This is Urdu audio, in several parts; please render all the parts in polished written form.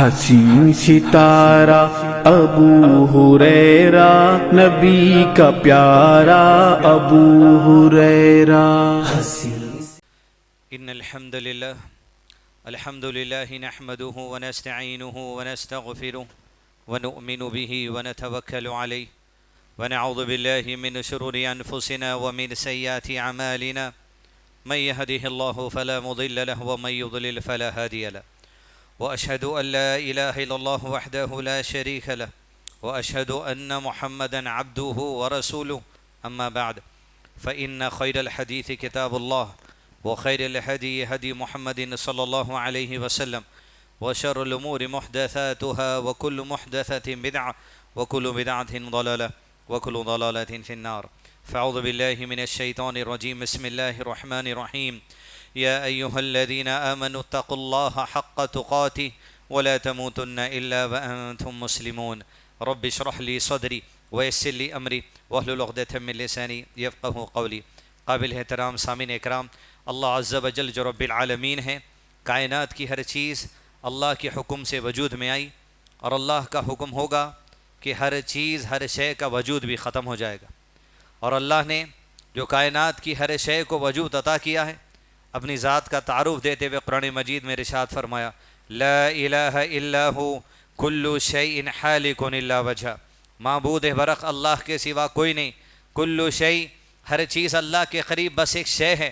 حسین ستارہ ابو ہریرہ نبی کا پیارا ابو ہریرہ۔ ان الحمد للہ نحمده ونستعینه ونستغفره ونؤمن به ونتوکل علیہ ونعوذ باللہ من شرور انفسنا ومن سیئات اعمالنا من يهده الله فلا مضل له ومن يضلل فلا هادي له واشهد ان لا اله الا الله وحده لا شريك له واشهد ان محمدا عبده ورسوله اما بعد فان خير الحديث كتاب الله وخير الهدي هدي محمد صلى الله عليه وسلم وشر الامور محدثاتها وكل محدثة بدعة وكل بدعة ضلالة وكل ضلالة في النار فاعوذ بالله من الشيطان الرجيم بسم الله الرحمن الرحيم يا أيها الذين آمنوا اتقوا الله حق تقاته ولا تموتن إلا وأنتم مسلمون رب اشرح لي صدري ويسر لي أمري واحلل عقدة من لساني يفقهوا قولي۔ قابل احترام سامعین اکرام، اللہ عز و جل جو رب العالمین ہے، کائنات کی ہر چیز اللہ کے حکم سے وجود میں آئی، اور اللہ کا حکم ہوگا کہ ہر چیز ہر شے کا وجود بھی ختم ہو جائے گا۔ اور اللہ نے جو کائنات کی ہر شے کو وجود عطا کیا ہے، اپنی ذات کا تعارف دیتے ہوئے قرآن مجید میں ارشاد فرمایا لا الہ الا ہو کل شیء حالک الا وجہ، معبود برحق اللہ کے سوا کوئی نہیں، کل شیء ہر چیز اللہ کے قریب بس ایک شے ہے،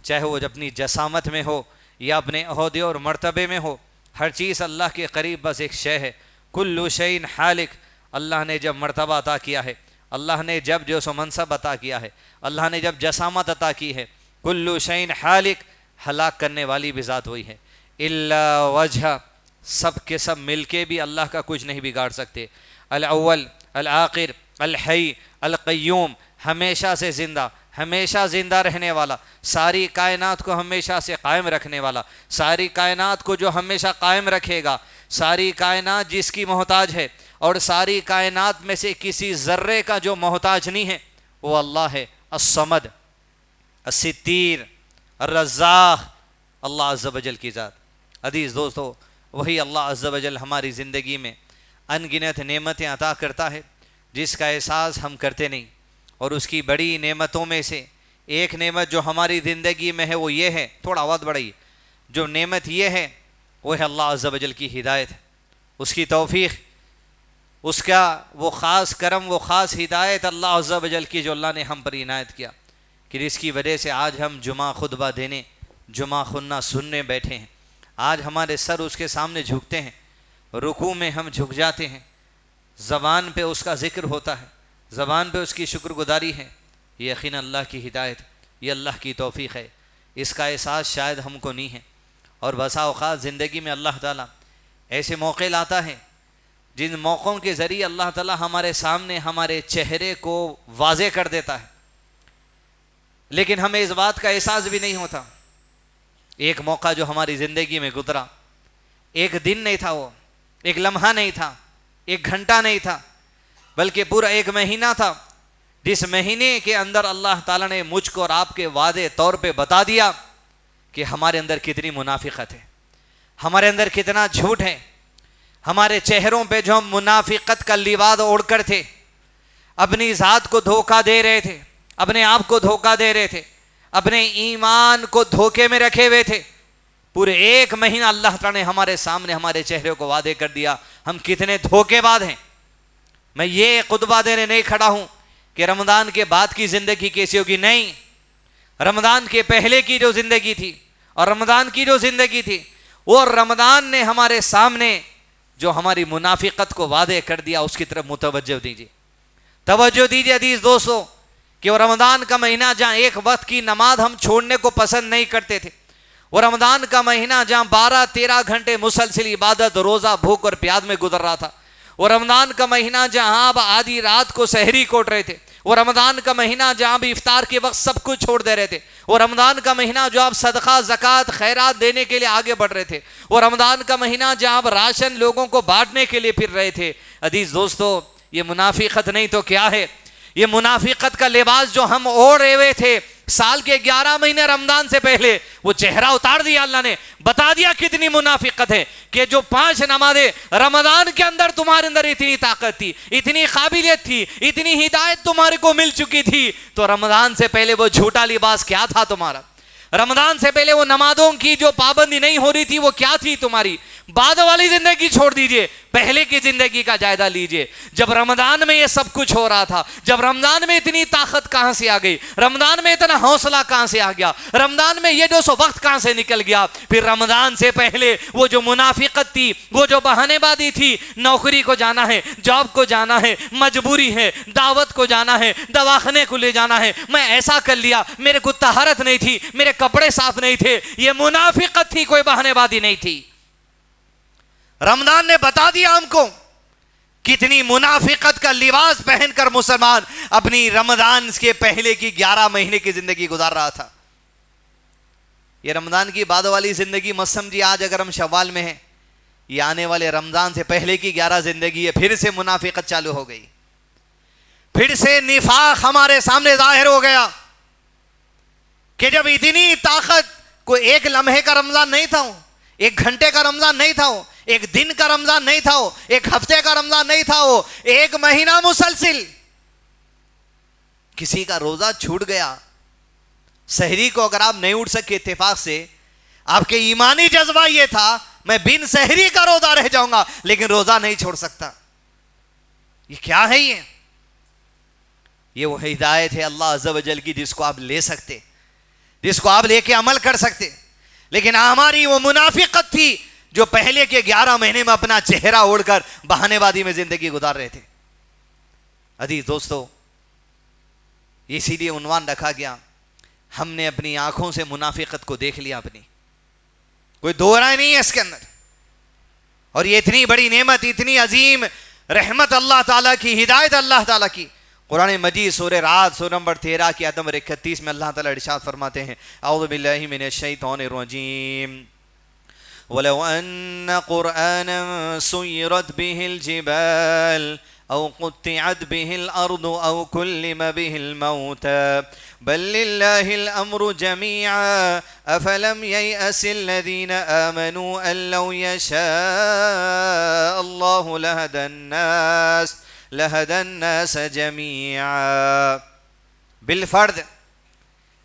چاہے وہ اپنی جسامت میں ہو یا اپنے عہدے اور مرتبے میں ہو، ہر چیز اللہ کے قریب بس ایک شے ہے۔ کل شیء حالک، اللہ نے جب مرتبہ عطا کیا ہے، اللہ نے جب جو سو منصب عطا کیا ہے، اللہ نے جب جسامت عطا کی ہے، کل شیء حالک، ہلاک کرنے والی بھی ذات وہی ہے، الا وجہ، سب کے سب مل کے بھی اللہ کا کچھ نہیں بگاڑ سکتے۔ الاول، الآخر، الحی، القیوم، ہمیشہ سے زندہ، ہمیشہ زندہ رہنے والا، ساری کائنات کو ہمیشہ سے قائم رکھنے والا، ساری کائنات کو جو ہمیشہ قائم رکھے گا، ساری کائنات جس کی محتاج ہے، اور ساری کائنات میں سے کسی ذرے کا جو محتاج نہیں ہے، وہ اللہ ہے، الصمد، الستیر، الرزاق، اللہ عز و جل کی ذات۔ عزیز دوستو، وہی اللہ عز و جل ہماری زندگی میں ان گنت نعمتیں عطا کرتا ہے جس کا احساس ہم کرتے نہیں، اور اس کی بڑی نعمتوں میں سے ایک نعمت جو ہماری زندگی میں ہے وہ یہ ہے، تھوڑا آواز بڑھائیے، جو نعمت یہ ہے وہ ہے اللہ عز و جل کی ہدایت، اس کی توفیق، اس کا وہ خاص کرم، وہ خاص ہدایت اللہ عز و جل کی جو اللہ نے ہم پر عنایت کیا، کہ جس کی وجہ سے آج ہم جمعہ خطبہ دینے، جمعہ خطبہ سننے بیٹھے ہیں، آج ہمارے سر اس کے سامنے جھکتے ہیں، رکوع میں ہم جھک جاتے ہیں، زبان پہ اس کا ذکر ہوتا ہے، زبان پہ اس کی شکر گزاری ہے، یہ یقیناً اللہ کی ہدایت، یہ اللہ کی توفیق ہے، اس کا احساس شاید ہم کو نہیں ہے۔ اور بسا اوقات زندگی میں اللہ تعالیٰ ایسے موقع لاتا ہے جن موقعوں کے ذریعے اللہ تعالیٰ ہمارے سامنے ہمارے چہرے کو واضح کر دیتا ہے، لیکن ہمیں اس بات کا احساس بھی نہیں ہوتا۔ ایک موقع جو ہماری زندگی میں گزرا، ایک دن نہیں تھا، وہ ایک لمحہ نہیں تھا، ایک گھنٹہ نہیں تھا، بلکہ پورا ایک مہینہ تھا، جس مہینے کے اندر اللہ تعالیٰ نے مجھ کو اور آپ کے واضح طور پہ بتا دیا کہ ہمارے اندر کتنی منافقت ہے، ہمارے اندر کتنا جھوٹ ہے، ہمارے چہروں پہ جو ہم منافقت کا لباس اوڑھ کر تھے، اپنی ذات کو دھوکہ دے رہے تھے، اپنے آپ کو دھوکہ دے رہے تھے، اپنے ایمان کو دھوکے میں رکھے ہوئے تھے، پورے ایک مہینہ اللہ تعالیٰ نے ہمارے سامنے ہمارے چہرے کو واضح کر دیا ہم کتنے دھوکے باز ہیں۔ میں یہ خطبہ دینے نہیں کھڑا ہوں کہ رمضان کے بعد کی زندگی کیسی ہوگی، نہیں، رمضان کے پہلے کی جو زندگی تھی اور رمضان کی جو زندگی تھی، وہ رمضان نے ہمارے سامنے جو ہماری منافقت کو واضح کر دیا، اس کی طرف متوجہ دیجیے، توجہ دیجیے عزیز دوستو، کہ وہ رمضان کا مہینہ جہاں ایک وقت کی نماز ہم چھوڑنے کو پسند نہیں کرتے تھے، وہ رمضان کا مہینہ جہاں 12-13 گھنٹے مسلسل عبادت، روزہ، بھوک اور پیاس میں گزر رہا تھا، وہ رمضان کا مہینہ جہاں آپ آدھی رات کو سحری کوٹ رہے تھے، وہ رمضان کا مہینہ جہاں بھی افطار کے وقت سب کچھ چھوڑ دے رہے تھے، وہ رمضان کا مہینہ جو آپ صدقہ، زکوٰۃ، خیرات دینے کے لیے آگے بڑھ رہے تھے، وہ رمضان کا مہینہ جہاں آپ راشن لوگوں کو بانٹنے کے لیے پھر رہے تھے۔ عزیز دوستو، یہ منافقت نہیں تو کیا ہے؟ یہ منافقت کا لباس جو ہم اوڑھے ہوئے تھے، سال کے 11 مہینے رمضان سے پہلے وہ چہرہ اتار دیا اللہ نے. بتا دیا کتنی منافقت ہے کہ جو 5 نمازیں رمضان کے اندر تمہارے اندر اتنی طاقت تھی, اتنی قابلیت تھی, اتنی ہدایت تمہارے کو مل چکی تھی, تو رمضان سے پہلے وہ جھوٹا لباس کیا تھا تمہارا؟ رمضان سے پہلے وہ نمازوں کی جو پابندی نہیں ہو رہی تھی وہ کیا تھی تمہاری؟ بعد والی زندگی چھوڑ دیجئے, پہلے کی زندگی کا جائزہ لیجئے. جب رمضان میں یہ سب کچھ ہو رہا تھا, جب رمضان میں اتنی طاقت کہاں سے آ گئی, رمضان میں اتنا حوصلہ کہاں سے آ گیا, رمضان میں یہ 200 وقت کہاں سے نکل گیا؟ پھر رمضان سے پہلے وہ جو منافقت تھی, وہ جو بہانے بازی تھی, نوکری کو جانا ہے, جاب کو جانا ہے, مجبوری ہے, دعوت کو جانا ہے, دواخانے کو لے جانا ہے, میں ایسا کر لیا, میرے کو طہارت نہیں تھی, میرے کپڑے صاف نہیں تھے, یہ منافقت تھی, کوئی بہانے بازی نہیں تھی. رمضان نے بتا دیا ہم کو کتنی منافقت کا لباس پہن کر مسلمان اپنی رمضان کے پہلے کی 11 مہینے کی زندگی گزار رہا تھا. یہ رمضان کی بعد والی زندگی مت سمجھیے آج اگر ہم شوال میں ہیں, یہ آنے والے رمضان سے پہلے کی 11 زندگی ہے. پھر سے منافقت چالو ہو گئی, پھر سے نفاق ہمارے سامنے ظاہر ہو گیا کہ جب اتنی طاقت, کوئی ایک لمحے کا رمضان نہیں تھا, ایک گھنٹے کا رمضان نہیں تھا, ایک دن کا رمضان نہیں تھا, ایک ہفتے کا رمضان نہیں تھا, وہ 1 مہینہ مسلسل. کسی کا روزہ چھوٹ گیا, سحری کو اگر آپ نہیں اٹھ سکے اتفاق سے, آپ کے ایمانی جذبہ یہ تھا میں بن سحری کا روزہ رہ جاؤں گا لیکن روزہ نہیں چھوڑ سکتا. یہ کیا ہے؟ یہ وہ ہدایت ہے اللہ عز و جل کی جس کو آپ لے سکتے, جس کو آپ لے کے عمل کر سکتے. لیکن ہماری وہ منافقت تھی جو پہلے کے 11 مہینے میں اپنا چہرہ اوڑھ کر بہانے بازی میں زندگی گزار رہے تھے. عزیز دوستو, اسی لیے عنوان رکھا گیا, ہم نے اپنی آنکھوں سے منافقت کو دیکھ لیا اپنی, کوئی دو رائے نہیں ہے اس کے اندر. اور یہ اتنی بڑی نعمت, اتنی عظیم رحمت اللہ تعالیٰ کی, ہدایت اللہ تعالیٰ کی. قرآن مجید سورہ رعد سورہ نمبر 13 کی آیت نمبر 31 میں اللہ تعالیٰ ارشاد فرماتے ہیں, اعوذ باللہ من الشیطان الرجیم, وَلَوْ أَنَّ قُرْآنًا سُيِّرَتْ بِهِ الْجِبَالُ أَوْ قُطِّعَتْ بِهِ الْأَرْضُ أَوْ كُلِّمَ بِهِ الْمَوْتَى بَلْ لِلَّهِ الْأَمْرُ جَمِيعًا أَفَلَمْ يَيْأَسِ الَّذِينَ آمَنُوا أَن لَّوْ يَشَاءَ اللَّهُ لَهَدَى النَّاسَ جَمِيعًا. بالفرد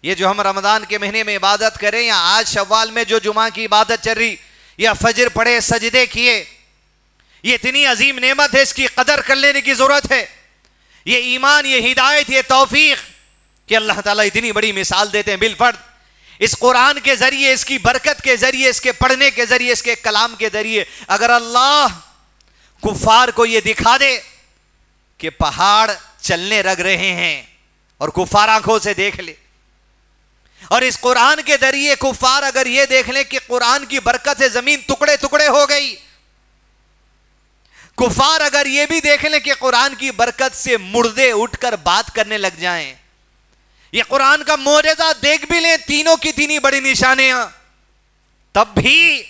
یہ جو ہم رمضان کے مہینے میں عبادت کریں, یا آج شوال میں جو جمعہ کی عبادت چل رہی, یا فجر پڑھے, سجدے کیے, یہ اتنی عظیم نعمت ہے, اس کی قدر کر لینے کی ضرورت ہے. یہ ایمان, یہ ہدایت, یہ توفیق کہ اللہ تعالیٰ اتنی بڑی مثال دیتے ہیں بالفرد. اس قرآن کے ذریعے, اس کی برکت کے ذریعے, اس کے پڑھنے کے ذریعے, اس کے کلام کے ذریعے اگر اللہ کفار کو یہ دکھا دے کہ پہاڑ چلنے لگ رہے ہیں اور کفار آنکھوں سے دیکھ لے, اور اس قرآن کے ذریعے کفار اگر یہ دیکھ لیں کہ قرآن کی برکت سے زمین ٹکڑے ٹکڑے ہو گئی, کفار اگر یہ بھی دیکھ لیں کہ قرآن کی برکت سے مردے اٹھ کر بات کرنے لگ جائیں, یہ قرآن کا معجزہ دیکھ بھی لیں, تینوں کی تینی بڑی نشانیاں, تب بھی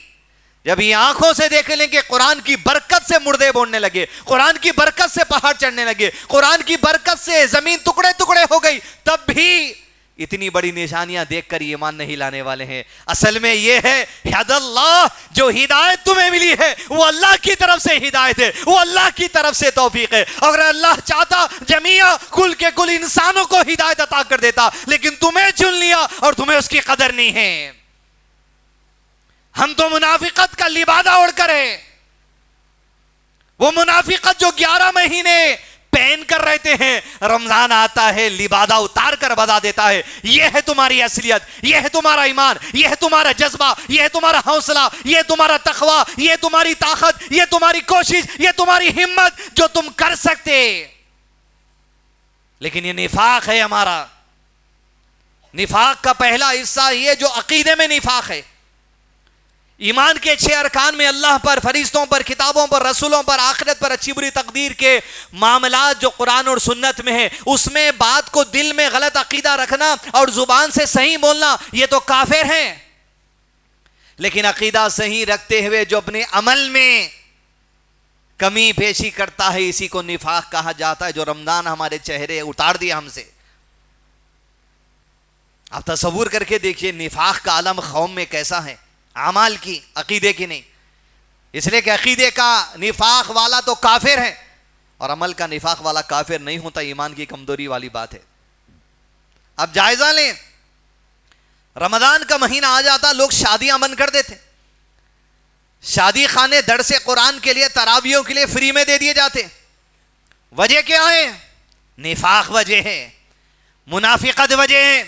جب یہ آنکھوں سے دیکھ لیں کہ قرآن کی برکت سے مردے بولنے لگے, قرآن کی برکت سے پہاڑ چڑھنے لگے, قرآن کی برکت سے زمین ٹکڑے ٹکڑے ہو گئی, تب بھی اتنی بڑی نشانیاں دیکھ کر ایمان نہیں لانے والے ہیں. اصل میں یہ ہے حد اللہ, جو ہدایت تمہیں ملی ہے وہ اللہ کی طرف سے ہدایت ہے, وہ اللہ کی طرف سے توفیق ہے. اگر اللہ چاہتا جمیعہ کل کے کل انسانوں کو ہدایت عطا کر دیتا, لیکن تمہیں چن لیا اور تمہیں اس کی قدر نہیں ہے. ہم تو منافقت کا لبادہ اوڑھ کر ہیں, وہ منافقت جو 11 مہینے پہن کر رہتے ہیں, رمضان آتا ہے لبادہ اتار کر بتا دیتا ہے یہ ہے تمہاری اصلیت, یہ ہے تمہارا ایمان, یہ ہے تمہارا جذبہ, یہ ہے تمہارا حوصلہ, یہ ہے تمہارا تقوی, یہ تمہاری طاقت, یہ تمہاری کوشش, یہ تمہاری ہمت جو تم کر سکتے. لیکن یہ نفاق ہے ہمارا. نفاق کا پہلا حصہ یہ جو عقیدے میں نفاق ہے. ایمان کے 6 ارکان میں اللہ پر, فرشتوں پر, کتابوں پر, رسولوں پر, آخرت پر, اچھی بری تقدیر کے معاملات جو قرآن اور سنت میں ہیں, اس میں بات کو دل میں غلط عقیدہ رکھنا اور زبان سے صحیح بولنا یہ تو کافر ہیں. لیکن عقیدہ صحیح رکھتے ہوئے جو اپنے عمل میں کمی پیشی کرتا ہے اسی کو نفاق کہا جاتا ہے, جو رمضان ہمارے چہرے اتار دیا ہم سے. آپ تصور کر کے دیکھیے نفاق کا عالم قوم میں کیسا ہے، اعمال کی، عقیدے کی نہیں. اس لیے کہ عقیدے کا نفاق والا تو کافر ہے، اور عمل کا نفاق والا کافر نہیں ہوتا. ایمان کی کمزوری والی بات ہے. اب جائزہ لیں، رمضان کا مہینہ آ جاتا، لوگ شادیاں بند کر دیتے. شادی خانے درس قرآن کے لیے، تراویحوں کے لیے فری میں دے دیے جاتے. وجہ کیا ہے؟ نفاق وجہ ہے، منافقت وجہ ہے.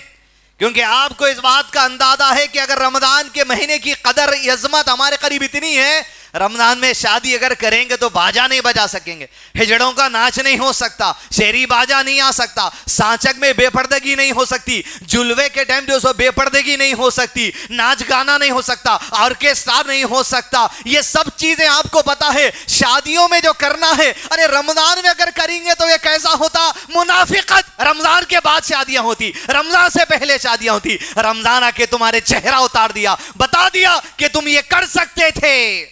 کیونکہ آپ کو اس بات کا اندازہ ہے کہ اگر رمضان کے مہینے کی قدر عظمت ہمارے قریب اتنی ہے، رمضان میں شادی اگر کریں گے تو باجا نہیں بجا سکیں گے، ہجڑوں کا ناچ نہیں ہو سکتا، شیری باجا نہیں آ سکتا، سانچک میں بے پردگی نہیں ہو سکتی، جلوے کے ٹائم جو سو بے پردگی نہیں ہو سکتی، ناچ گانا نہیں ہو سکتا، آرکیسٹرا نہیں ہو سکتا. یہ سب چیزیں آپ کو پتا ہے شادیوں میں جو کرنا ہے. ارے رمضان میں اگر کریں گے تو یہ کیسا ہوتا؟ منافقت. رمضان کے بعد شادیاں ہوتی، رمضان سے پہلے شادیاں ہوتی. رمضان آ کے تمہارے چہرہ اتار دیا، بتا دیا کہ تم یہ کر سکتے تھے.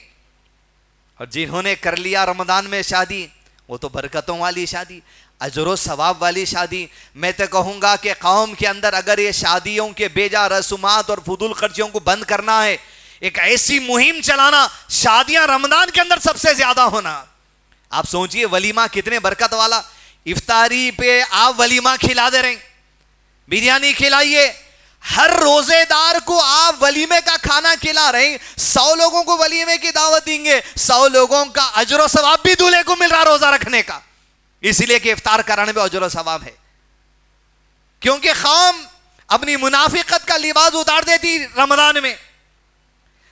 اور جنہوں نے کر لیا رمضان میں شادی، وہ تو برکتوں والی شادی، اجر و ثواب والی شادی. میں تو کہوں گا کہ قوم کے اندر اگر یہ شادیوں کے بیجا رسومات اور فضول خرچیوں کو بند کرنا ہے، ایک ایسی مہم چلانا، شادیاں رمضان کے اندر سب سے زیادہ ہونا. آپ سوچئے ولیمہ کتنے برکت والا. افطاری پہ آپ ولیمہ کھلا دے رہے ہیں، بریانی کھلائیے. ہر روزے دار کو آپ ولیمے کا کھانا کھلا رہے ہیں. 100 لوگوں کو ولیمے کی دعوت دیں گے، 100 لوگوں کا اجر و ثواب بھی دولہے کو مل رہا روزہ رکھنے کا. اس لیے کہ افطار کرانے میں اجر و ثواب ہے. کیونکہ قوم اپنی منافقت کا لباس اتار دیتی رمضان میں.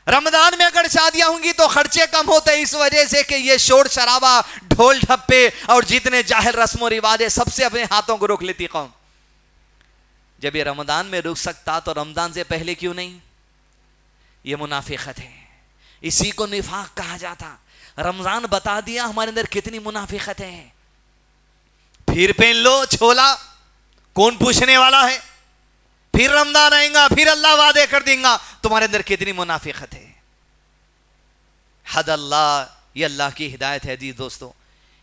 رمضان میں اگر شادیاں ہوں گی تو خرچے کم ہوتے ہیں، اس وجہ سے کہ یہ شور شرابہ، ڈھول ڈھپے اور جتنے جاہل رسم و رواج سب سے اپنے ہاتھوں کو روک لیتی قوم. جب یہ رمضان میں رک سکتا تو رمضان سے پہلے کیوں نہیں؟ یہ منافقت ہے، اسی کو نفاق کہا جاتا. رمضان بتا دیا ہمارے اندر کتنی منافقت ہے. پھر پہن لو چھولا، کون پوچھنے والا ہے؟ پھر رمضان آئیں گا، پھر اللہ وعدے کر دیں گا. تمہارے اندر کتنی منافقت ہے. حد اللہ، یہ اللہ کی ہدایت ہے عزیز دوستو،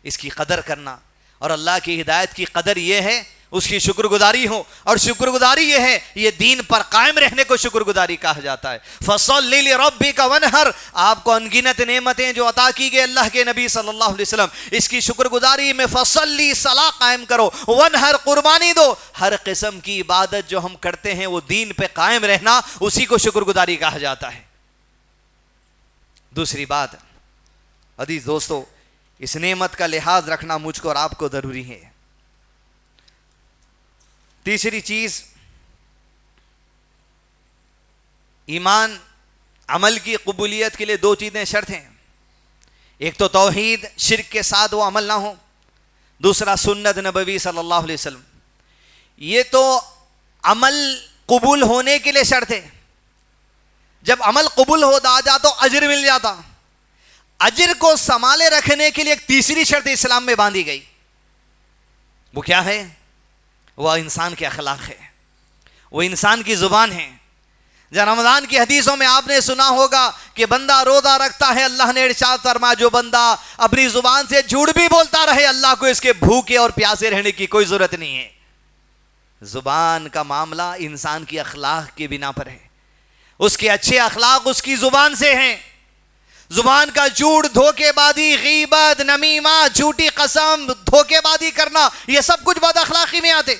اس کی قدر کرنا. اور اللہ کی ہدایت کی قدر یہ ہے اس کی شکر گزاری ہو، اور شکر گزاری یہ ہے یہ دین پر قائم رہنے کو شکر گزاری کہا جاتا ہے. فَصَلِّ لِرَبِّكَ وَانْحَرْ. آپ کو انگنت نعمتیں جو عطا کی گئے اللہ کے نبی صلی اللہ علیہ وسلم، اس کی شکر گزاری میں فَصَلِّ صلاح قائم کرو، وَانْحَرْ قربانی دو. ہر قسم کی عبادت جو ہم کرتے ہیں وہ دین پہ قائم رہنا، اسی کو شکر گزاری کہا جاتا ہے. دوسری بات عزیز دوستو، اس نعمت کا لحاظ رکھنا مجھ کو اور آپ کو ضروری ہے. تیسری چیز، ایمان عمل کی قبولیت کے لیے 2 چیزیں شرط ہیں. ایک تو توحید، شرک کے ساتھ وہ عمل نہ ہو. دوسرا سنت نبوی صلی اللہ علیہ وسلم. یہ تو عمل قبول ہونے کے لیے شرط ہے. جب عمل قبول ہو جاتا تو اجر مل جاتا. اجر کو سنبھالے رکھنے کے لیے ایک تیسری شرط اسلام میں باندھی گئی. وہ کیا ہے؟ وہ انسان کے اخلاق ہے، وہ انسان کی زبان ہے. جب رمضان کی حدیثوں میں آپ نے سنا ہوگا کہ بندہ روزہ رکھتا ہے، اللہ نے ارشاد فرمایا جو بندہ اپنی زبان سے جھوٹ بھی بولتا رہے، اللہ کو اس کے بھوکے اور پیاسے رہنے کی کوئی ضرورت نہیں ہے. زبان کا معاملہ انسان کی اخلاق کی بنا پر ہے. اس کے اچھے اخلاق اس کی زبان سے ہیں. زبان کا جھوٹ، دھوکے بازی، غیبت، نمیمہ، جھوٹی قسم، دھوکے بازی کرنا، یہ سب کچھ بد اخلاقی میں آتے.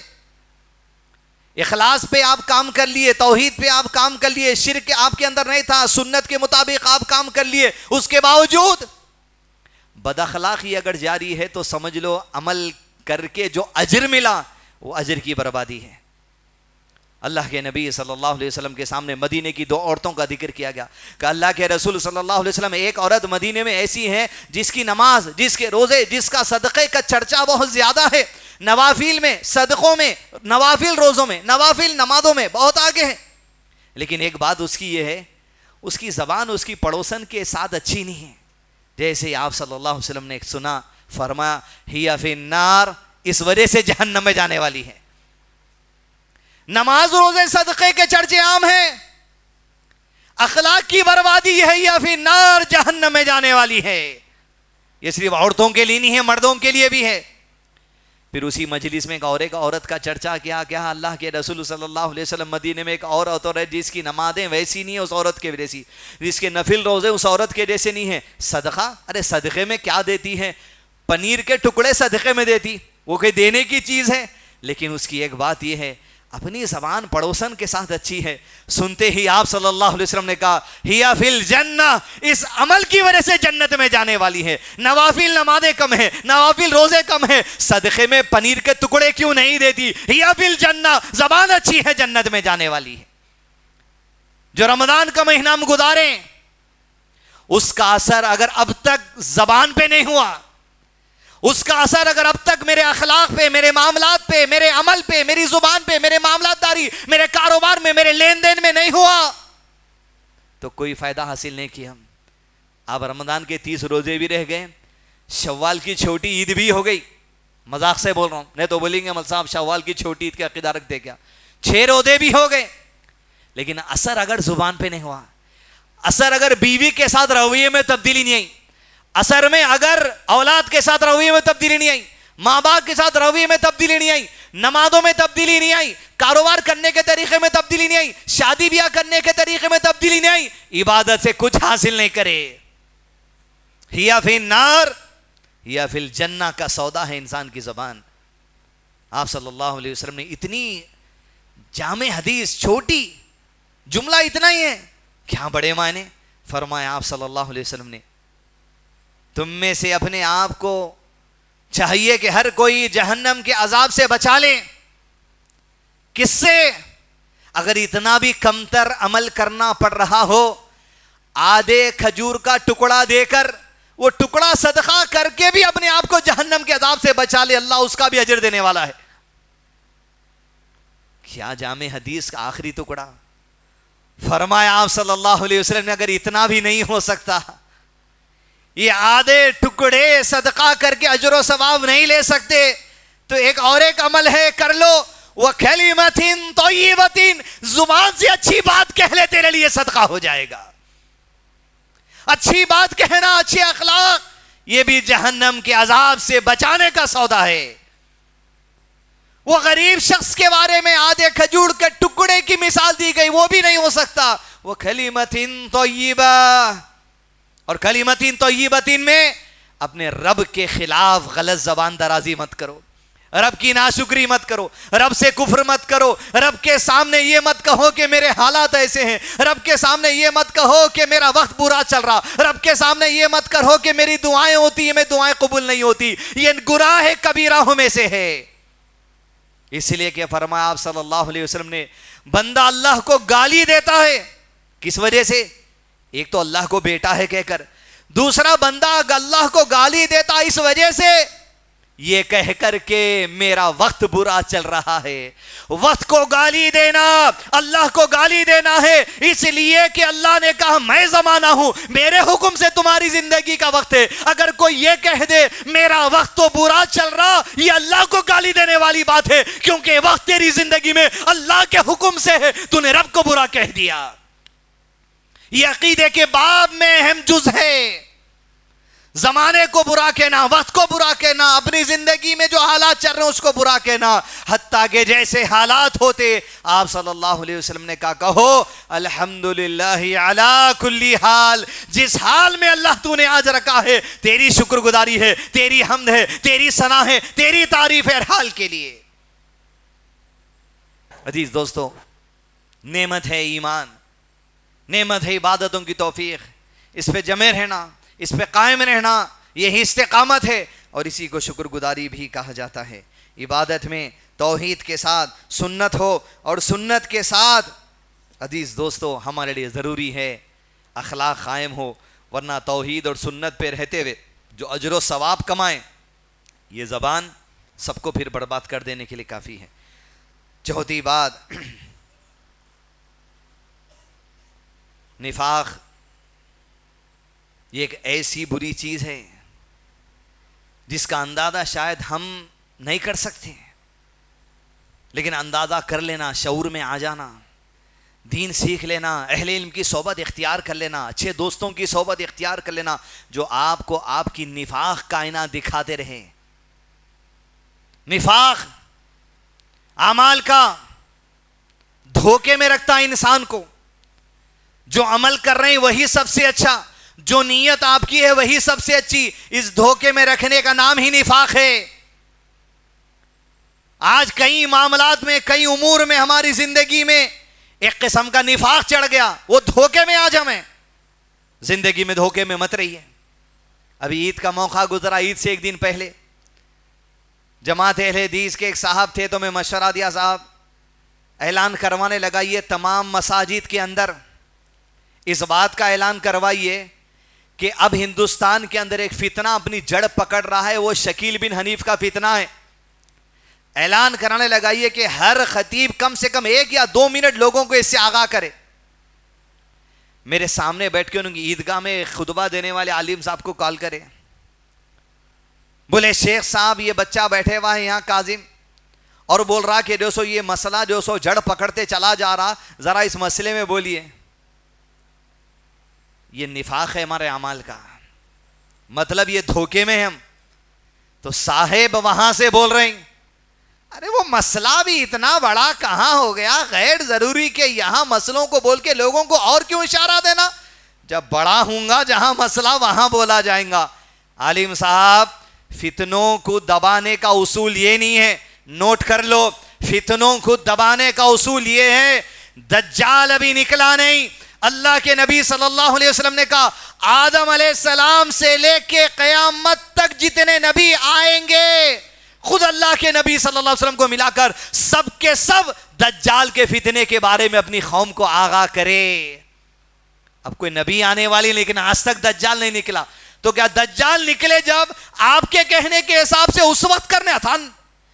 اخلاص پہ آپ کام کر لیے، توحید پہ آپ کام کر لیے، شرک آپ کے اندر نہیں تھا، سنت کے مطابق آپ کام کر لیے، اس کے باوجود بد اخلاقی اگر جاری ہے تو سمجھ لو عمل کر کے جو اجر ملا وہ اجر کی بربادی ہے. اللہ کے نبی صلی اللہ علیہ وسلم کے سامنے مدینے کی 2 عورتوں کا ذکر کیا گیا کہ اللہ کے رسول صلی اللہ علیہ وسلم، ایک عورت مدینے میں ایسی ہے جس کی نماز، جس کے روزے، جس کا صدقے کا چرچا بہت زیادہ ہے، نوافل میں، صدقوں میں، نوافل روزوں میں، نوافل نمازوں میں بہت آگے ہے. لیکن ایک بات اس کی یہ ہے، اس کی زبان اس کی پڑوسن کے ساتھ اچھی نہیں ہے. جیسے آپ صلی اللہ علیہ وسلم نے سنا، فرمایا ہی فی النار، اس وجہ سے جہنم میں جانے والی ہے. نماز، روزے، صدقے کے چرچے عام ہیں، اخلاق کی بربادی ہے یا پھر نار، جہنم میں جانے والی ہے. یہ صرف عورتوں کے لیے نہیں ہے، مردوں کے لیے بھی ہے. پھر اسی مجلس میں ایک عورت کا چرچا کیا کیا اللہ کے رسول صلی اللہ علیہ وسلم مدینے میں ایک اور عورت ہے جس کی نمازیں ویسی نہیں ہے اس عورت کے جیسی, جس کے نفل روزے اس عورت کے جیسے نہیں ہیں. صدقہ, ارے صدقے میں کیا دیتی ہے؟ پنیر کے ٹکڑے صدقے میں دیتی, وہ کوئی دینے کی چیز ہے. لیکن اس کی ایک بات یہ ہے, اپنی زبان پڑوسن کے ساتھ اچھی ہے. سنتے ہی آپ صلی اللہ علیہ وسلم نے کہا ہیا فی الجنہ, اس عمل کی وجہ سے جنت میں جانے والی ہے. نوافل نمازیں کم ہیں, نوافل روزے کم ہیں, صدقے میں پنیر کے ٹکڑے کیوں نہیں دیتی؟ ہیا فی الجنہ, زبان اچھی ہے, جنت میں جانے والی ہے. جو رمضان کا مہینہ ہم گزاریں, اس کا اثر اگر اب تک زبان پہ نہیں ہوا, اس کا اثر اگر اب تک میرے اخلاق پہ, میرے معاملات پہ, میرے عمل پہ, میری زبان پہ, میرے معاملات داری, میرے کاروبار میں, میرے لین دین میں نہیں ہوا, تو کوئی فائدہ حاصل نہیں کیا. اب رمضان کے 30 روزے بھی رہ گئے, شوال کی چھوٹی عید بھی ہو گئی. مذاق سے بول رہا ہوں, نہیں تو بولیں گے مل صاحب شوال کی چھوٹی عید کا عقیدہ رکھتے کیا. 6 روزے بھی ہو گئے, لیکن اثر اگر زبان پہ نہیں ہوا, اثر اگر بیوی کے ساتھ رویے میں تبدیلی نہیں آئی, اثر میں اگر اولاد کے ساتھ رویے میں تبدیلی نہیں آئی, ماں باپ کے ساتھ رویے میں تبدیلی نہیں آئی, نمازوں میں تبدیلی نہیں آئی, کاروبار کرنے کے طریقے میں تبدیلی نہیں آئی, شادی بیاہ کرنے کے طریقے میں تبدیلی نہیں آئی, عبادت سے کچھ حاصل نہیں کرے. ہیا فی النار ہیا فی الجنہ کا سودا ہے انسان کی زبان. آپ صلی اللہ علیہ وسلم نے اتنی جامع حدیث, چھوٹی جملہ اتنا ہی ہے, کیا بڑے معنی فرمایا آپ صلی اللہ علیہ وسلم نے. تم میں سے اپنے آپ کو چاہیے کہ ہر کوئی جہنم کے عذاب سے بچا لے. کس سے؟ اگر اتنا بھی کمتر عمل کرنا پڑ رہا ہو, آدھے کھجور کا ٹکڑا دے کر, وہ ٹکڑا صدقہ کر کے بھی اپنے آپ کو جہنم کے عذاب سے بچا لے, اللہ اس کا بھی اجر دینے والا ہے. کیا جامع حدیث کا آخری ٹکڑا فرمایا آپ صلی اللہ علیہ وسلم نے, اگر اتنا بھی نہیں ہو سکتا, یہ آدھے ٹکڑے صدقہ کر کے اجر و ثواب نہیں لے سکتے, تو ایک اور ایک عمل ہے, کر لو. وَكَلِمَةٍ طَيِّبَةٍ, زبان سے اچھی بات کہہ لے, تیرے لیے صدقہ ہو جائے گا. اچھی بات کہنا, اچھے اخلاق, یہ بھی جہنم کے عذاب سے بچانے کا سودا ہے. وہ غریب شخص کے بارے میں آدھے کھجور کے ٹکڑے کی مثال دی گئی, وہ بھی نہیں ہو سکتا. وَكَلِمَةٍ طَيِّبَةٍ, اور کلمتین طیبتین میں اپنے رب کے خلاف غلط زبان درازی مت کرو, رب کی ناشکری مت کرو, رب سے کفر مت کرو, رب کے سامنے یہ مت کہو کہ میرے حالات ایسے ہیں, رب کے سامنے یہ مت کہو کہ میرا وقت برا چل رہا, رب کے سامنے یہ مت کہو کہ میری دعائیں ہوتی ہیں, میں دعائیں قبول نہیں ہوتی. یہ گناہ کبیرہ میں سے ہے. اس لیے کہ فرمایا آپ صلی اللہ علیہ وسلم نے, بندہ اللہ کو گالی دیتا ہے, کس وجہ سے؟ ایک تو اللہ کو بیٹا ہے کہہ کر, دوسرا بندہ اللہ کو گالی دیتا اس وجہ سے یہ کہہ کر کہ میرا وقت برا چل رہا ہے. وقت کو گالی دینا, اللہ کو گالی دینا ہے, اس لیے کہ اللہ نے کہا میں زمانہ ہوں, میرے حکم سے تمہاری زندگی کا وقت ہے. اگر کوئی یہ کہہ دے میرا وقت تو برا چل رہا, یہ اللہ کو گالی دینے والی بات ہے, کیونکہ وقت تیری زندگی میں اللہ کے حکم سے ہے, تو نے رب کو برا کہہ دیا. یہ عقیدے کے باب میں اہم جز ہے. زمانے کو برا کہنا, وقت کو برا کہنا, اپنی زندگی میں جو حالات چل رہے ہیں اس کو برا کہنا, حتیٰ کہ جیسے حالات ہوتے آپ صلی اللہ علیہ وسلم نے کہا کہو الحمدللہ علی کل حال, جس حال میں اللہ تو نے آج رکھا ہے تیری شکر گزاری ہے, تیری حمد ہے, تیری ثنا ہے, تیری تعریف ہے ہر حال کے لیے. عزیز دوستو, نعمت ہے ایمان, نعمت ہے عبادتوں کی توفیق, اس پہ جمے رہنا, اس پہ قائم رہنا, یہی استقامت ہے, اور اسی کو شکر گزاری بھی کہا جاتا ہے. عبادت میں توحید کے ساتھ سنت ہو, اور سنت کے ساتھ عزیز دوستو ہمارے لیے ضروری ہے اخلاق قائم ہو, ورنہ توحید اور سنت پہ رہتے ہوئے جو اجر و ثواب کمائیں, یہ زبان سب کو پھر برباد کر دینے کے لیے کافی ہے. چوتھی بات, نفاق یہ ایک ایسی بری چیز ہے جس کا اندازہ شاید ہم نہیں کر سکتے, لیکن اندازہ کر لینا, شعور میں آ جانا, دین سیکھ لینا, اہل علم کی صحبت اختیار کر لینا, اچھے دوستوں کی صحبت اختیار کر لینا جو آپ کو آپ کی نفاق کا آئینہ دکھاتے رہیں. نفاق اعمال کا دھوکے میں رکھتا ہے انسان کو. جو عمل کر رہے ہیں وہی سب سے اچھا, جو نیت آپ کی ہے وہی سب سے اچھی. اس دھوکے میں رکھنے کا نام ہی نفاق ہے. آج کئی معاملات میں, کئی امور میں, ہماری زندگی میں ایک قسم کا نفاق چڑھ گیا. وہ دھوکے میں آج ہمیں, زندگی میں دھوکے میں مت رہیے. ابھی عید کا موقع گزرا, عید سے ایک دن پہلے جماعت اہل حدیث کے ایک صاحب تھے, تو میں مشورہ دیا, صاحب اعلان کروانے لگا یہ تمام مساجد کے اندر اس بات کا اعلان کروائیے کہ اب ہندوستان کے اندر ایک فتنہ اپنی جڑ پکڑ رہا ہے, وہ شکیل بن حنیف کا فتنہ ہے. اعلان کرانے لگائیے کہ ہر خطیب کم سے کم 1 یا 2 منٹ لوگوں کو اس سے آگاہ کرے. میرے سامنے بیٹھ کے ان کی عیدگاہ میں خطبہ دینے والے عالم صاحب کو کال کرے, بولے شیخ صاحب یہ بچہ بیٹھے ہوا ہے یہاں کاظم, اور بول رہا کہ جو سو یہ مسئلہ جو سو جڑ پکڑتے چلا جا رہا, ذرا اس مسئلے میں بولیے. یہ نفاق ہے ہمارے اعمال کا, مطلب یہ دھوکے میں ہم. تو صاحب وہاں سے بول رہے ہیں, ارے وہ مسئلہ بھی اتنا بڑا کہاں ہو گیا, غیر ضروری کہ یہاں مسئلوں کو بول کے لوگوں کو اور کیوں اشارہ دینا, جب بڑا ہوں گا جہاں مسئلہ وہاں بولا جائیں گا. عالم صاحب فتنوں کو دبانے کا اصول یہ نہیں ہے, نوٹ کر لو, فتنوں کو دبانے کا اصول یہ ہے, دجال ابھی نکلا نہیں. اللہ کے نبی صلی اللہ علیہ وسلم نے کہا آدم علیہ السلام سے لے کے قیامت تک جتنے نبی آئیں گے, خود اللہ کے نبی صلی اللہ علیہ وسلم کو ملا کر سب کے سب دجال کے فتنے کے بارے میں اپنی قوم کو آگاہ کرے. اب کوئی نبی آنے والی لیکن آج تک دجال نہیں نکلا, تو کیا دجال نکلے جب آپ کے کہنے کے حساب سے اس وقت کرنے تھا,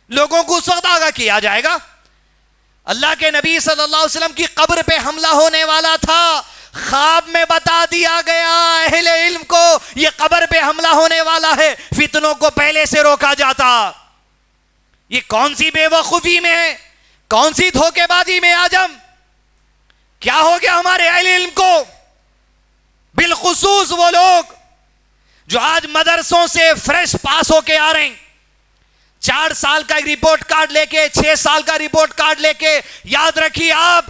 لوگوں کو اس وقت آگاہ کیا جائے گا. اللہ کے نبی صلی اللہ علیہ وسلم کی قبر پہ حملہ ہونے والا تھا, خواب میں بتا دیا گیا اہل علم کو یہ قبر پہ حملہ ہونے والا ہے, فتنوں کو پہلے سے روکا جاتا. یہ کون سی بے وقوفی میں ہے, کون سی دھوکے بازی میں آج ہم, کیا ہو گیا ہمارے اہل علم کو, بالخصوص وہ لوگ جو آج مدرسوں سے فریش پاس ہو کے آ رہے ہیں, 4 سال کا رپورٹ کارڈ لے کے, 6 سال کا رپورٹ کارڈ لے کے. یاد رکھیے آپ,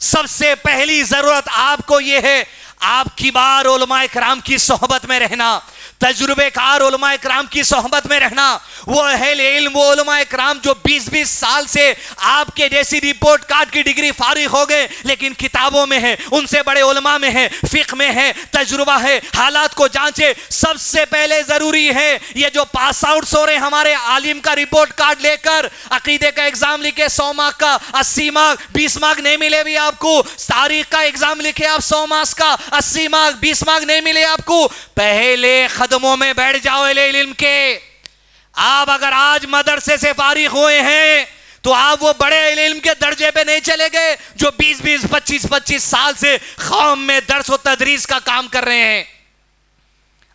سب سے پہلی ضرورت آپ کو یہ ہے آپ کبار علماء کرام کی صحبت میں رہنا, تجربے کار علماء کرام کی صحبت میں رہنا. وہ اہل علم, وہ علماء کرام جو 20-20 سال سے آپ کے جیسی رپورٹ کارڈ کی ڈگری فارغ ہو گئے لیکن کتابوں میں ہے, ان سے بڑے علماء میں ہے, فقہ میں ہے, تجربہ ہے, حالات کو جانچے. سب سے پہلے ضروری ہے یہ جو پاس آؤٹس ہو رہے ہیں ہمارے عالم کا رپورٹ کارڈ لے کر عقیدے کا ایگزام لکھے 100 مارک کا 80 مارک 20 مارک نہیں ملے بھی آپ کو, تاریخ کا ایگزام لکھے آپ 100 مارکس کا 80 مارک 20 مارک نہیں ملے آپ کو, پہلے قدموں میں بیٹھ جاؤ اہل علم کے. آپ اگر آج مدرسے سے فارغ ہوئے ہیں تو آپ وہ بڑے علم کے درجے پہ نہیں چلے گئے جو 20-20 25-25 سال سے قوم میں درس و تدریس کا کام کر رہے ہیں.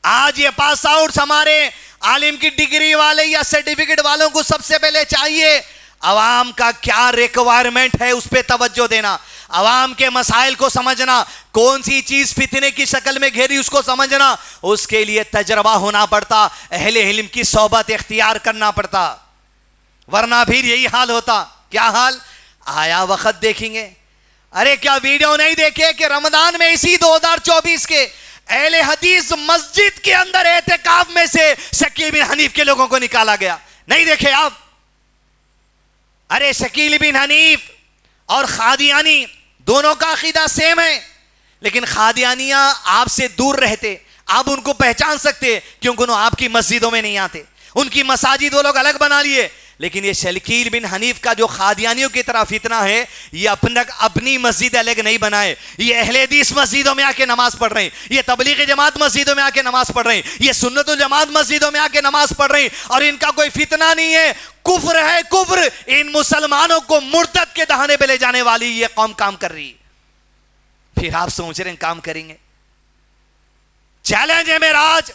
آج یہ پاس آؤٹس ہمارے عالم کی ڈگری والے یا سرٹیفکیٹ والوں کو سب سے پہلے چاہیے عوام کا کیا ریکوائرمنٹ ہے اس پہ توجہ دینا, عوام کے مسائل کو سمجھنا, کون سی چیز فتنے کی شکل میں گھیری اس کو سمجھنا. اس کے لیے تجربہ ہونا پڑتا, اہل علم کی صحبت اختیار کرنا پڑتا, ورنہ پھر یہی حال ہوتا. کیا حال آیا وقت دیکھیں گے, ارے کیا ویڈیو نہیں دیکھے کہ رمضان میں اسی 2024 کے اہل حدیث مسجد کے اندر اعتکاف میں سے شکیل بن حنیف کے لوگوں کو نکالا گیا, نہیں دیکھے آپ؟ ارے شکیل بن حنیف اور قادیانی دونوں کا عقیدہ سیم ہے, لیکن قادیانیاں آپ سے دور رہتے, آپ ان کو پہچان سکتے کیونکہ انہوں آپ کی مسجدوں میں نہیں آتے, ان کی مساجد وہ لوگ الگ بنا لیے. لیکن یہ شکیل بن حنیف کا جو قادیانیوں کی طرح فتنہ ہے, یہ اپنی مسجد الگ نہیں بنائے, یہ اہل حدیث مسجدوں میں آ کے نماز پڑھ رہے ہیں, یہ تبلیغ جماعت مسجدوں میں آ کے نماز پڑھ رہے ہیں, یہ سنت الجماعت مسجدوں میں آ کے نماز پڑھ رہے ہیں, اور ان کا کوئی فتنہ نہیں ہے, کفر ہے کفر. ان مسلمانوں کو مرتد کے دہانے پہ لے جانے والی یہ قوم کام کر رہی ہے. پھر آپ سوچ رہے ہیں کام کریں گے؟ چیلنج ہے میرا آج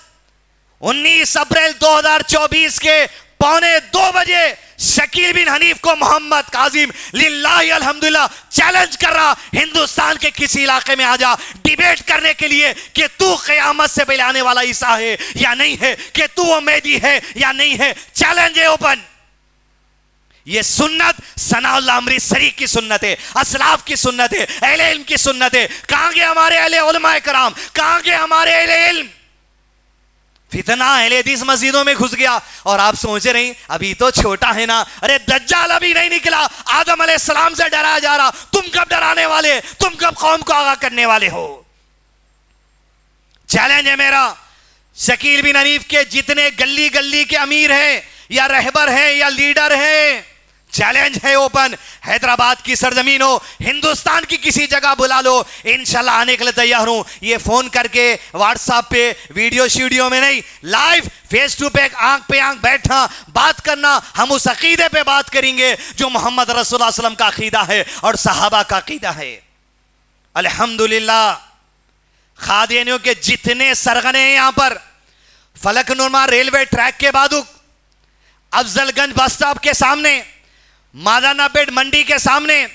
19 اپریل 2024 کے 1:45 بجے شکیل بن حنیف کو محمد کاظم للہ الحمدللہ چیلنج کر رہا, ہندوستان کے کسی علاقے میں آ جا ڈیبیٹ کرنے کے لیے کہ تو قیامت سے پہلے آنے والا عیسیٰ ہے یا نہیں ہے, کہ تو وہ مہدی ہے یا نہیں ہے. چیلنج ہے اوپن. یہ سنت ثناء اللہ امرتسری کی سنت ہے، اسلاف کی سنت ہے، اہل علم کی سنت ہے. کہاں گئے ہمارے اہل علماء کرام؟ کہاں گئے ہمارے اہل علم؟ فتنہ اہل حدیث مسجدوں میں گھس گیا اور آپ سوچ رہے ہیں ابھی تو چھوٹا ہے نا، ارے دجال ابھی نہیں نکلا، آدم علیہ السلام سے ڈرایا جا رہا، تم کب ڈرانے والے، تم کب قوم کو آگاہ کرنے والے ہو؟ چیلنج ہے میرا، شکیل بن حنیف کے جتنے گلی گلی کے امیر ہیں یا رہبر ہیں یا لیڈر ہیں، چیلنج ہے اوپن. حیدرآباد کی سرزمین ہو، ہندوستان کی کسی جگہ بلا لو، انشاءاللہ آنے کے لیے تیار ہوں. یہ فون کر کے واٹس ایپ پہ ویڈیو شیڈیو میں نہیں، لائیو فیس ٹو فیس آنکھ پہ آنکھ بیٹھنا بات کرنا. ہم اس عقیدے پہ بات کریں گے جو محمد رسول اللہ صلی اللہ علیہ وسلم کا عقیدہ ہے اور صحابہ کا عقیدہ ہے. الحمدللہ قادیانیوں کے جتنے سرغنے ہیں یہاں پر، فلک نما ریلوے ٹریک کے بعد افضل گنج بس اسٹاپ کے سامنے، مادانہ پیٹ منڈی کے سامنے،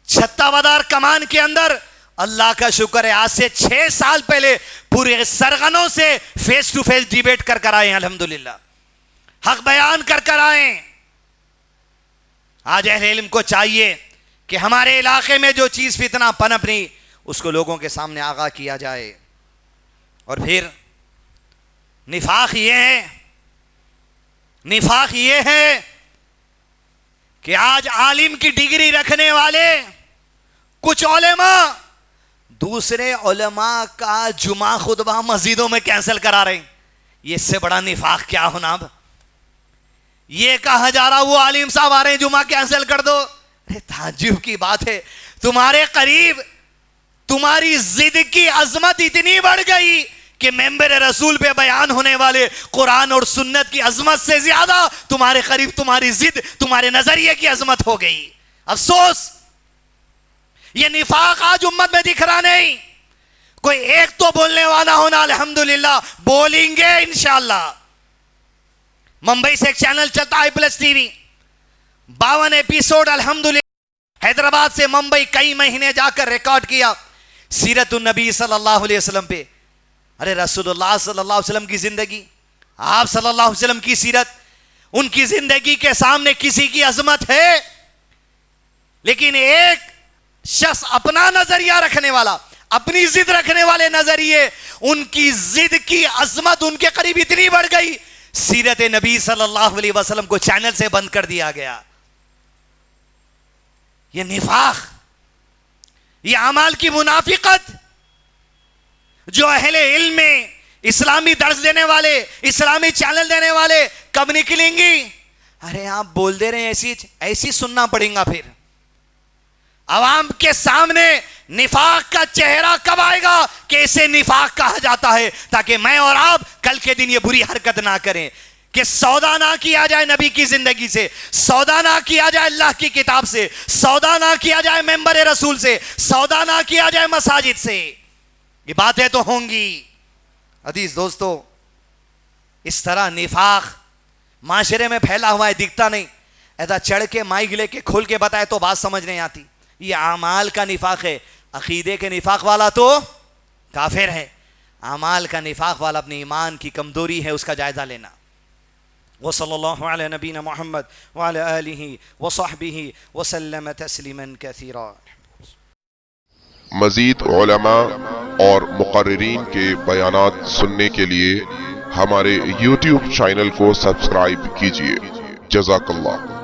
چھتا ودار کمان کے اندر، اللہ کا شکر ہے آج سے 6 سال پہلے پورے سرغنوں سے فیس ٹو فیس ڈیبیٹ کر آئے ہیں. الحمدللہ حق بیان کر آئے ہیں. آج اہل علم کو چاہیے کہ ہمارے علاقے میں جو چیز فتنہ پنپنی اس کو لوگوں کے سامنے آگاہ کیا جائے. اور پھر نفاق یہ ہے کہ آج عالم کی ڈگری رکھنے والے کچھ علماء دوسرے علماء کا جمعہ خطبہ مسجدوں میں کینسل کرا رہے ہیں. یہ اس سے بڑا نفاق کیا ہونا؟ اب یہ کہا جا رہا وہ عالم صاحب آ رہے ہیں جمعہ کینسل کر دو. تعجب کی بات ہے، تمہارے قریب تمہاری ضد کی عظمت اتنی بڑھ گئی کہ ممبر رسول پہ بیان ہونے والے قرآن اور سنت کی عظمت سے زیادہ تمہارے قریب تمہاری ضد، تمہارے نظریے کی عظمت ہو گئی. افسوس، یہ نفاق آج امت میں دکھ رہا نہیں. کوئی ایک تو بولنے والا ہونا، الحمدللہ بولیں گے انشاءاللہ. ممبئی سے ایک چینل چلتا ہے پلس ٹی وی، 52 ایپیسوڈ الحمدللہ. حیدرآباد سے ممبئی کئی مہینے جا کر ریکارڈ کیا سیرت النبی صلی اللہ علیہ وسلم پہ. ارے رسول اللہ صلی اللہ علیہ وسلم کی زندگی، آپ صلی اللہ علیہ وسلم کی سیرت، ان کی زندگی کے سامنے کسی کی عظمت ہے؟ لیکن ایک شخص اپنا نظریہ رکھنے والا، اپنی ضد رکھنے والے نظریے، ان کی ضد کی عظمت ان کے قریب اتنی بڑھ گئی، سیرت نبی صلی اللہ علیہ وسلم کو چینل سے بند کر دیا گیا. یہ نفاق، یہ اعمال کی منافقت جو اہل علم میں اسلامی درس دینے والے، اسلامی چینل دینے والے کب نکلیں گی؟ ارے آپ بول دے رہے ہیں ایسی سننا پڑیں گا. پھر عوام کے سامنے نفاق کا چہرہ کب آئے گا کہ اسے نفاق کہا جاتا ہے، تاکہ میں اور آپ کل کے دن یہ بری حرکت نہ کریں کہ سودا نہ کیا جائے نبی کی زندگی سے، سودا نہ کیا جائے اللہ کی کتاب سے، سودا نہ کیا جائے ممبر رسول سے، سودا نہ کیا جائے مساجد سے. یہ باتیں تو ہوں گی. عزیز دوستو، اس طرح نفاق معاشرے میں پھیلا ہوا ہے، دکھتا نہیں. ایسا چڑھ کے مائک لے کے کھول کے بتائے تو بات سمجھ نہیں آتی. یہ اعمال کا نفاق ہے. عقیدے کے نفاق والا تو کافر ہے، اعمال کا نفاق والا اپنی ایمان کی کمزوری ہے، اس کا جائزہ لینا. وصلی اللہ علی نبینا محمد وعلی آلہ وصحبہ وسلم تسلیما کثیرا. مزید علماء اور مقررین کے بیانات سننے کے لیے ہمارے YouTube چینل کو سبسکرائب کیجیے. جزاک اللہ.